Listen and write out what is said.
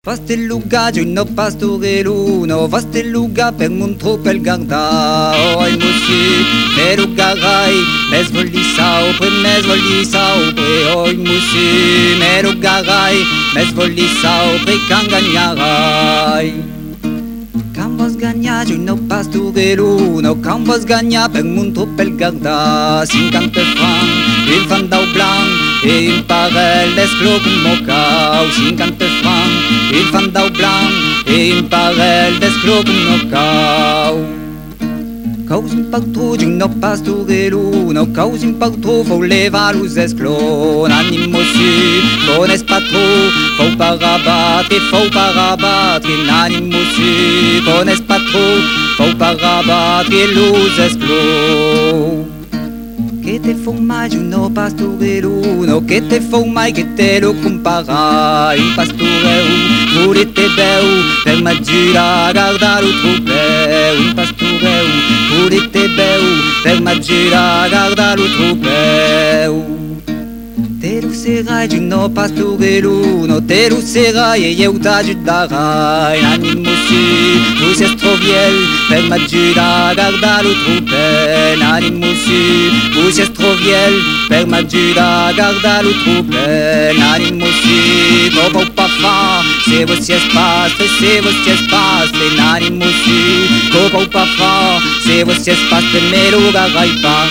Vasteluga giunno pastoreluno, vasteluga per un tropel garda. Oi musi, merugarai, mes volisau pre. Oi musi, merugarai, mes volisau pre canganiarai. Cambos gagna giunno pastoreluno, cambos gagna per un tropel garda. 50 francs, il fandau blanc, e il parel d'esclo con mocau. 50 francs, il fandau blanc, e il parel d'esclo con mocau. Causin pactro giunno pastoreluno, causin pactro fau leva luz esclo. N'animosi, cones patro, fau parabatre, n'animosi, cones patro, fau parabatre, luz esclo. Che te fau mai giunno pastoreluno, che te fau mai che te lo compara. Il pastoreu, volete beu, per maggira guarda lo tropeu. Il pastoreu, volete beu, per maggira guarda lo tropeu. Te lo serai giunno pastoreluno, te lo serai e io t'aiuterai. N'animosi, tu sei stroviel, per maggira guarda lo tropeu. N'animosi, tu sei stroviel, per maggira guarda lo tropeu. N'animosi, dopo pas fa, se você espace, n'animosi, dopo pas fa, se você espace, me lo garai pas.